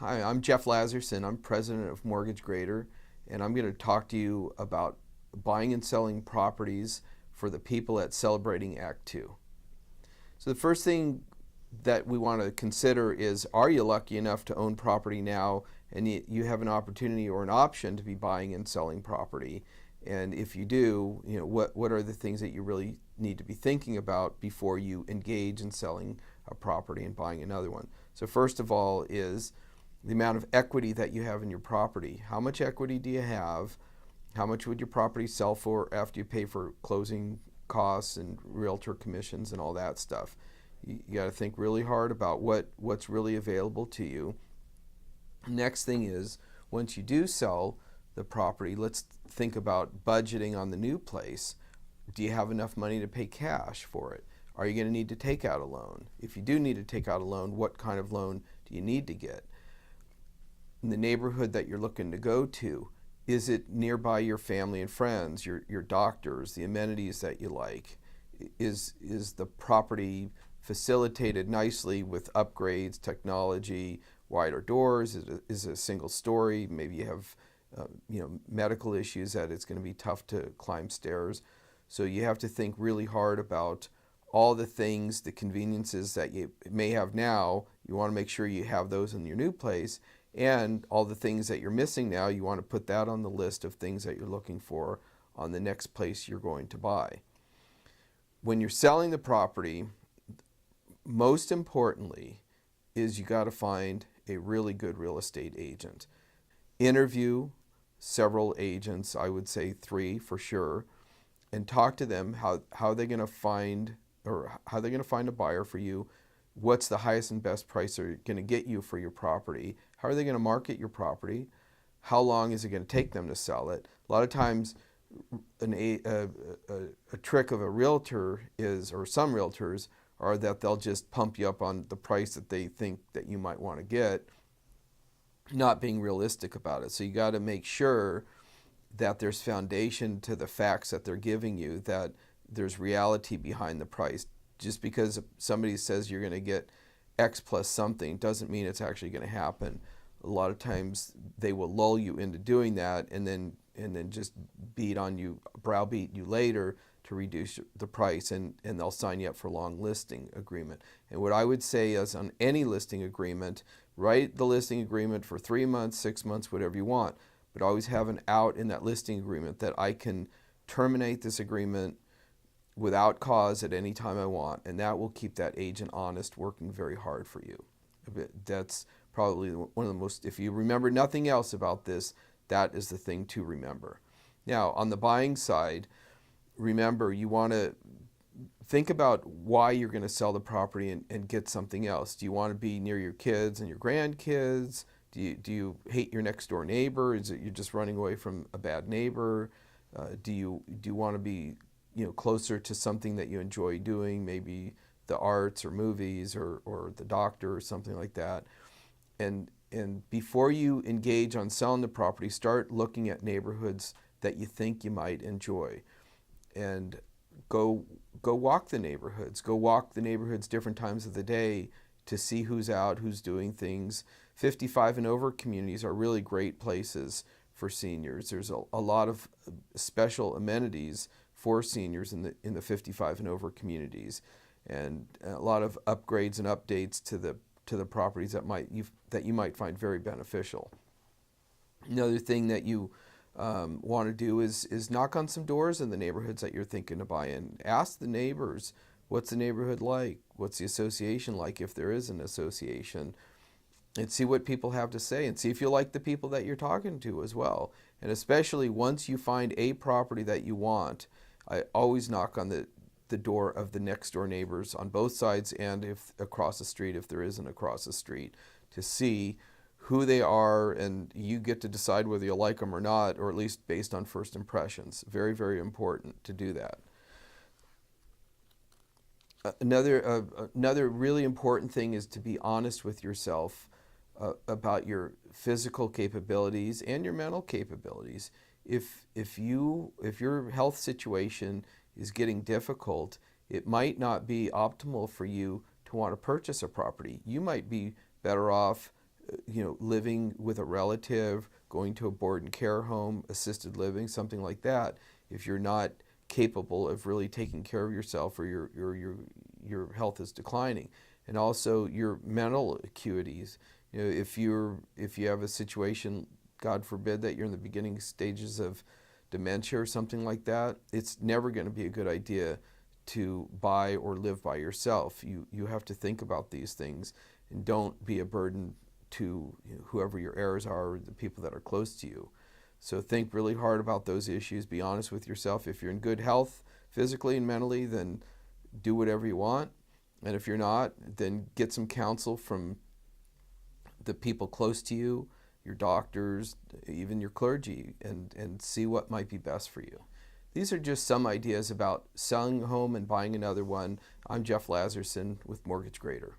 Hi, I'm Jeff Lazerson. I'm president of Mortgage Grader, and I'm going to talk to you about buying and selling properties for the people at Celebrating Act 2. So the first thing that we want to consider is, are you lucky enough to own property now and you have an opportunity or an option to be buying and selling property? And if you do, what are the things that you really need to be thinking about before you engage in selling a property and buying another one? So first of all is the amount of equity that you have in your property. How much equity do you have? How much would your property sell for after you pay for closing costs and realtor commissions and all that stuff? You got to think really hard about what's really available to you. Next thing is, once you do sell the property, let's think about budgeting on the new place. Do you have enough money to pay cash for it? Are you going to need to take out a loan? If you do need to take out a loan, what kind of loan do you need to get? In the neighborhood that you're looking to go to, is it nearby your family and friends, your doctors, the amenities that you like? Is the property facilitated nicely with upgrades, technology, wider doors? Is it a single story? Maybe you have medical issues that it's going to be tough to climb stairs. So you have to think really hard about all the things, the conveniences that you may have now. You want to make sure you have those in your new place. And all the things that you're missing now, you want to put that on the list of things that you're looking for on the next place you're going to buy. When you're selling the property, most importantly is you got to find a really good real estate agent. Interview several agents, I would say 3 for sure, and talk to them how they're going to find a buyer for you. What's the highest and best price they're going to get you for your property? How are they going to market your property? How long is it going to take them to sell it? A lot of times a trick of a realtor is, or some realtors, are that they'll just pump you up on the price that they think that you might want to get, not being realistic about it. So you got to make sure that there's foundation to the facts that they're giving you, that there's reality behind the price. Just because somebody says you're going to get X plus something doesn't mean it's actually going to happen. A lot of times they will lull you into doing that and then just browbeat you later to reduce the price, and they'll sign you up for a long listing agreement. And what I would say is, on any listing agreement, write the listing agreement for 3 months, 6 months, whatever you want, but always have an out in that listing agreement that I can terminate this agreement without cause at any time I want, and that will keep that agent honest, working very hard for you. That's probably one of the most, if you remember nothing else about this, that is the thing to remember. Now, on the buying side, remember, you want to think about why you're going to sell the property and get something else. Do you want to be near your kids and your grandkids? Do you hate your next door neighbor? Is it you're just running away from a bad neighbor? Do you want to be closer to something that you enjoy doing, maybe the arts or movies or the doctor or something like that? And before you engage on selling the property, start looking at neighborhoods that you think you might enjoy, and go walk the neighborhoods. Go walk the neighborhoods different times of the day to see who's out, who's doing things. 55 and over communities are really great places for seniors. There's a lot of special amenities for seniors in the 55 and over communities, and a lot of upgrades and updates to the properties that you might find very beneficial. Another thing that you want to do is knock on some doors in the neighborhoods that you're thinking to buy in. Ask the neighbors, what's the neighborhood like? What's the association like, if there is an association? And see what people have to say, and see if you like the people that you're talking to as well. And especially once you find a property that you want, I always knock on the door of the next door neighbors on both sides, and if across the street, if there isn't across the street, to see who they are, and you get to decide whether you like them or not, or at least based on first impressions. Very, very important to do that. Another really important thing is to be honest with yourself about your physical capabilities and your mental capabilities. If your health situation is getting difficult, it might not be optimal for you to want to purchase a property. You might be better off living with a relative, going to a board and care home, assisted living, something like that, if you're not capable of really taking care of yourself, or your health is declining. And also your mental acuities. If you have a situation, God forbid, that you're in the beginning stages of dementia or something like that, it's never going to be a good idea to buy or live by yourself. You have to think about these things, and don't be a burden to whoever your heirs are, or the people that are close to you. So think really hard about those issues. Be honest with yourself. If you're in good health physically and mentally, then do whatever you want. And if you're not, then get some counsel from the people close to you, your doctors, even your clergy, and see what might be best for you. These are just some ideas about selling a home and buying another one. I'm Jeff Lazerson with Mortgage Grader.